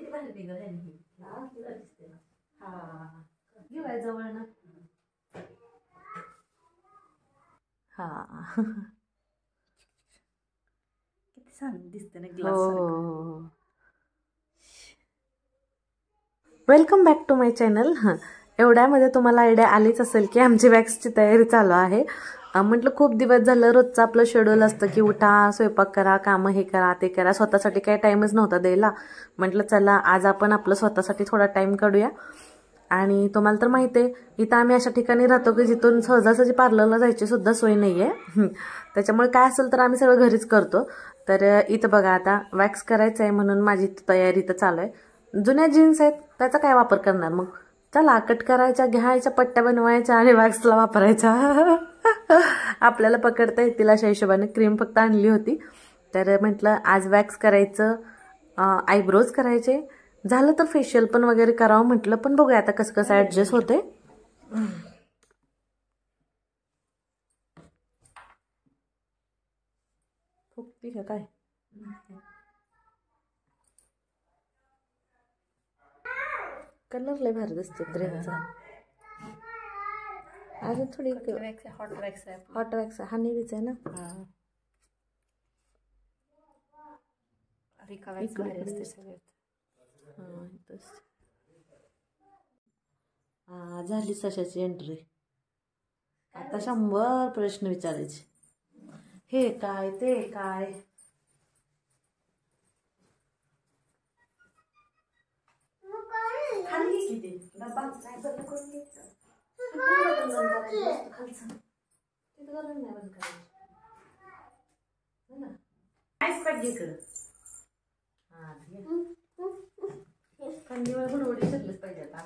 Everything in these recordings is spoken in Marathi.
किती भारी निघाली ही. हा तुला दिसते ना. हा घेऊया जवळ ना. हा किती छान दिसते ना ग्लास सारखं. Welcome back to my channel. एवढ्यामध्ये तुम्हाला आयडिया आलीच असेल की आमची वॅक्सची तयारी चालू आहे. म्हटलं खूप दिवस झालं रोजचं आपलं शेड्यूल असतं की उठा, स्वयंपाक करा, कामं हे करा ते करा, स्वतःसाठी काही टाईमच नव्हता द्यायला. म्हटलं चला आज आपण आपलं स्वतःसाठी थोडा टाईम काढूया. आणि तुम्हाला तर माहिती आहे इथं आम्ही अशा ठिकाणी राहतो की जिथून सहजासहजी पार्लरला जायची सुद्धा सोय नाही आहे. त्याच्यामुळे काय असेल तर आम्ही सगळं घरीच करतो. तर इथं बघा आता वॅक्स करायचं आहे म्हणून माझी तयारी इथं चालू आहे. जुन्या जीन्स आहेत त्याचा काय वापर करणार, मग चला कट करायच्या, घ्यायच्या, पट्ट्या बनवायच्या आणि वॅक्सला वापरायच्या. आपल्याला पकडता येतील अशा हिशोबाने. क्रीम फक्त आणली होती तर म्हटलं आज वॅक्स करायचं, आयब्रोज करायचे, झालं तर फेशियल पण वगैरे करावं म्हटलं. पण बघूया आता कसं कसं ॲडजस्ट होते. फुकती का काय? कलर लय भारी दिसतो ड्रेसचा. अजून थोडी हॉट वॅक्स आहे. हॉट वॅक्स हा नेवीच आहे ना. रिका वॅक्स भारी असते सगळ्यात. झाली सशाची एंट्री. आता 100 प्रश्न विचारायचे. हे काय ते काय. खाली किती डब्बा काय बंद करून घ्यायचं. खालचं तिथं घालून नाही बंद करायचं ना. आईस पॅक घे इकडं. हा थंडीवर पण उडी शिरलीच पाहिजे आता.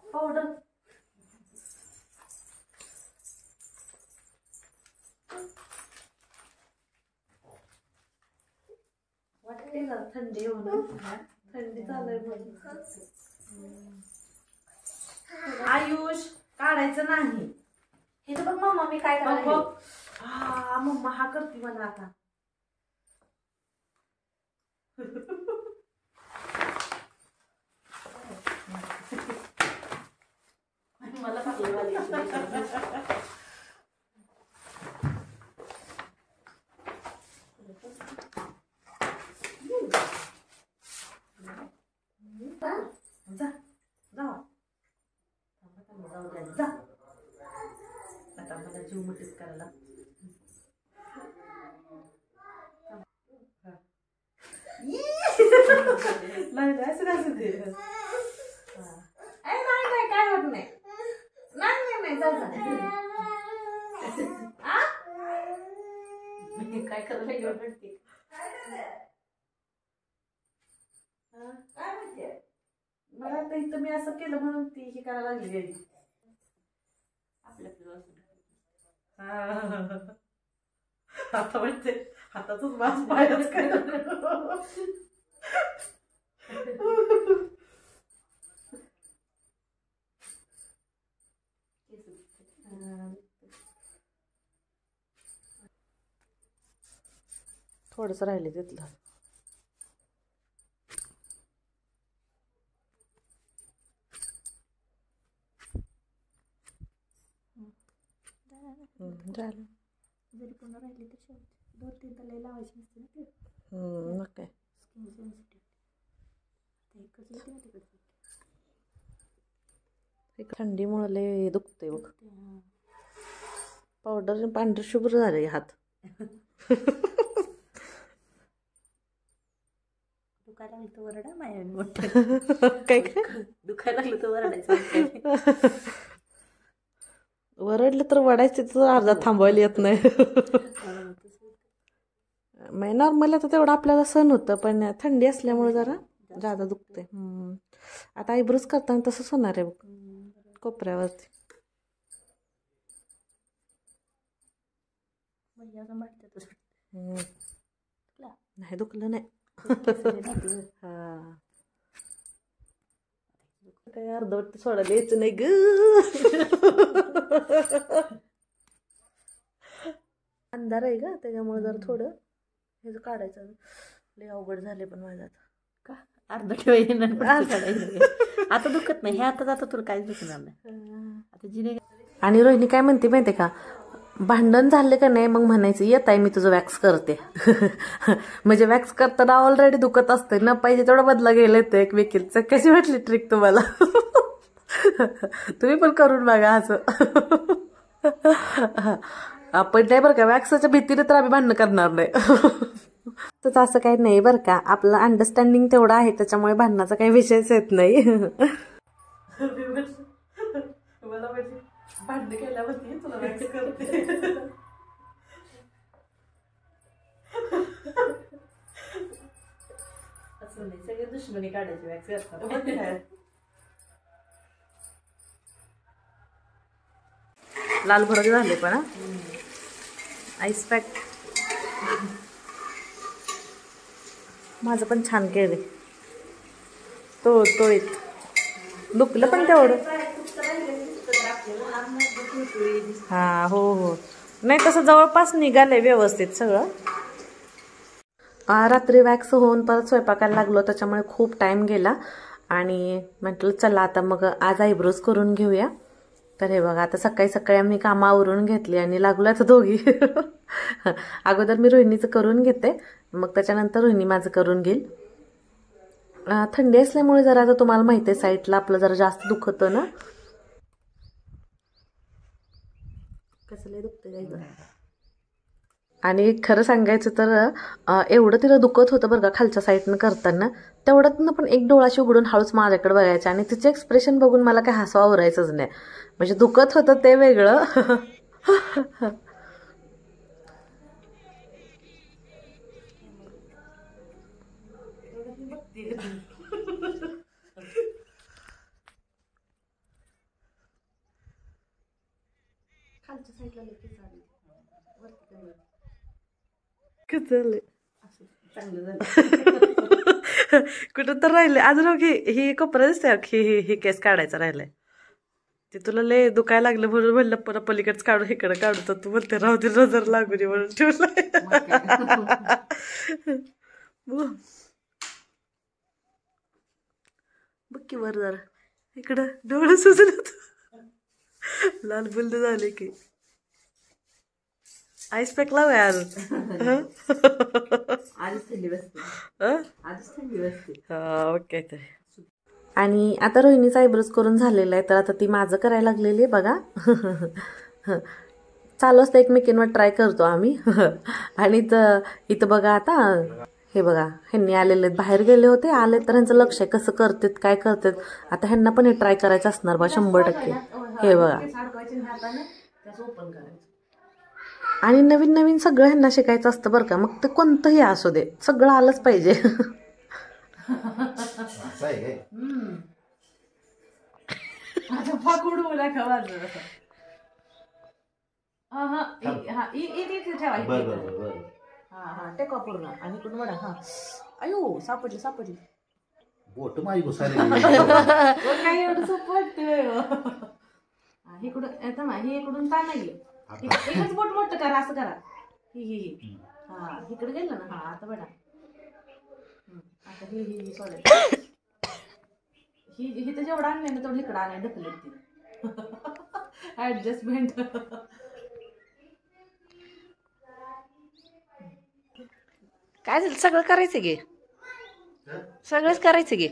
पावडर वाटते ना थंडी होऊन. थंडी चालू आहे. आयुष काढायचं नाही. हे तर बघ मम्मा मी काय करायला. हा मम्मा हा करते मला आता. मला पाकलेवाली जा जा जा. आता मला जीव मुठीत करायला. नाही नाही काय होत नाही. नाही जा काय करायला घेऊन पडते. काय माहितीये मला तर इथं मी असं केलं म्हणून ती हे करायला लागली गेली. आपल्या आता म्हणते हातातच वास पायच काय. थोडंसं राहिले तिथलं. झालं. जरी पुन्हा राहिली तर शेवट 2-3 तर लय लावायची नसते ना ते. मग काय स्किन सेन्सिटिव्ह. एकच येते ना तिकडे. थंडीमुळे लय दुखते बघ. पावडर पांढरे शुभ्र झाले हात. दुखायला लागलं तर वरडा माया मोठं. काय काय दुखायला लागलं तर वरडायचं. वरडलं तर वडायचं तर अर्धा थांबवायला येत नाही. नॉर्मल आता तेवढं आपल्याला सहन होतं पण थंडी असल्यामुळे जरा जादा दुखते. आता आयब्रोज करताना तसंच होणार आहे बघ कोपऱ्यावरती. नाही दुखलं नाही. हा काय अर्धवट सोडायला यायचं नाही ग. अंधार आहे का त्याच्यामुळे जर थोडं हे काढायचं. लय अवघड झाले पण माझ्यात का अर्ध ठेवायचं आता दुखत नाही हे आता तुला काहीच दुखणार नाही आता जिने. आणि रोहिणी काय म्हणते माहिती का, भांडण झाले का नाही मग म्हणायचं येत आहे मी तुझं वॅक्स करते. म्हणजे वॅक्स करताना ऑलरेडी दुखत असते ना, पाहिजे तेवढा बदला गेला येतो एकमेकींचं. कशी वाटली ट्रिक तुम्हाला? तुम्ही पण करून बघा असं. आपण नाही बरं का, वॅक्सच्या भीतीने तर आम्ही भांडणं करणार नाही. तर असं काही नाही बरं का, आपलं अंडरस्टँडिंग तेवढं आहे त्याच्यामुळे भांडणाचा काही विषयच येत नाही. भांडण केल्यावरती तुला वॅक्स करते. असं नाही, सगळे दुश्मनी काढायची वॅक्स करतात. लाल भडक झाले पण आईस पॅक माझं पण छान केले. तो दुखलं पण तेवढं. हा हो नाही तसं जवळपास निघालंय व्यवस्थित सगळं. रात्री वॅक्स होऊन परत स्वयंपाकाला लागलो त्याच्यामुळे खूप टाइम गेला आणि म्हटलं चला आता मग आज आयब्रोज करून घेऊया. तर हे बघा आता सकाळी सकाळी आम्ही कामं आवरून घेतली आणि लागलो आता दोघी. अगोदर मी रोहिणीचं करून घेते मग त्याच्यानंतर रोहिणी माझं करून घेईल. थंडी असल्यामुळे जरा आता तुम्हाला माहिती आहे साईडला आपलं जरा जास्त दुखतं ना. कसं लय दुखतं आणि खरं सांगायचं तर एवढं तिला दुखत होतं बरं का खालच्या साईडनं करताना, तेवढ्यातनं पण एक डोळाशी उघडून हळूच माझ्याकडे बघायचं आणि तिचे एक्सप्रेशन बघून मला काय हसवा आवरायचंच नाही. म्हणजे दुखत होतं ते वेगळं. खालच्या साईडला कुठं तर राहिले अजून. ही कोपरा दिसते ही केस काढायचं राहिलंय. ते तुला लय दुखायला लागलं म्हणून म्हणलं परत पलीकडच काढू इकडं काढू तर तू म्हणते राहू दे नजर लागू दे म्हणून ठेवलंय. बघ की वर जरा इकडं डोळं सुचलं लाल बुल्द झाले की. आईस पॅक लावूया अजून. ओके. तर आणि आता रोहिणीचा आयब्रोज करून झालेला आहे तर आता ती माझं करायला लागलेली आहे बघा. चालू असतं एकमेकींवर ट्राय करतो आम्ही. आणि इथं बघा आता हे बघा ह्यांनी आलेले बाहेर गेले होते आले तर ह्यांचं लक्ष आहे कसं करतात काय करतात. आता ह्यांना पण हे ट्राय करायचं असणार बा 100%. हे बघा आणि नवीन नवीन सगळं ह्यांना शिकायचं असतं बरं का. मग ते कोणतंही असू दे सगळं आलंच पाहिजे. टेका पूर्ण आणि इकडून वडा. हा अयो सापडली बोट माझी घुसायली. काय एवढं सोपं वाटतंय. इकडून येतं ना ही इकडून काय नाही एकच बोट मोठं करा असं करा. ही हा इकडे गेलं ना. हा आता बडा आता ही सोडायचं. ही तर जेवढं आणलंय ना तेवढं इकडं आणाय ढकलत ती ऍडजस्टमेंट. काय झालं सगळं करायचं गे सगळंच करायचं गे.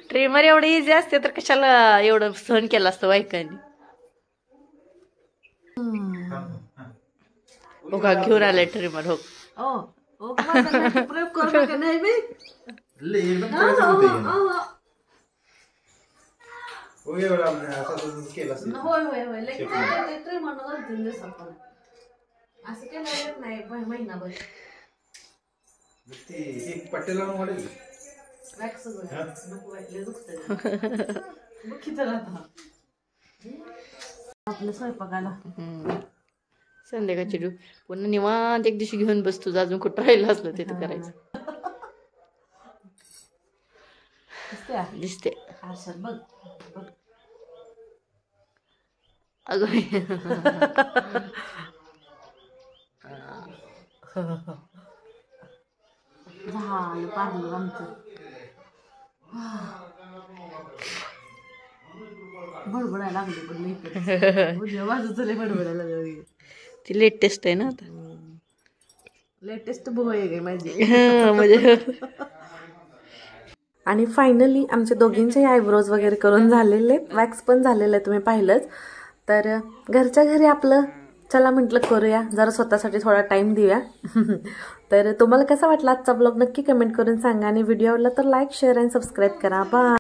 ट्रिमर एवढं इझी असते तर कशाला एवढं सहन केलं असतं बायकांनी. हो का घेऊन आलाय ट्रिमर. हो प्रयोग करू नका नाही बी. होय असं केलं येत नाही महिनाभर. पट्टेला वॅक्स आपलं स्वयंपाकाला संध्याकाळची पुन्हा निवांत एक दिवशी घेऊन बस तुझं अजून कुठं राहिलं असलं तिथं करायचं. दिसते आरशात बघ अगं झालं पार्लर आमचं. बडबडायला लागले पण नाही उद्या बाजूचं लय बडबडायला लागले. ती लेटेस्ट आहे ना आता. लेटेस्ट बोय आहे माझी. म्हणजे आणि फायनली आमचे दोघींचे आयब्रोज वगैरे करून झालेले, वॅक्स पण झालेलं आहे, तुम्ही पाहिलंच. तर घरच्या घरी आपलं चला म्हटलं करूया, जरा स्वतःसाठी थोडा टाईम देऊया. तर तुम्हाला कसा वाटला आजचा ब्लॉग नक्की कमेंट करून सांगा आणि व्हिडिओ आवडला तर लाईक शेअर आणि सबस्क्राईब करा. बाय.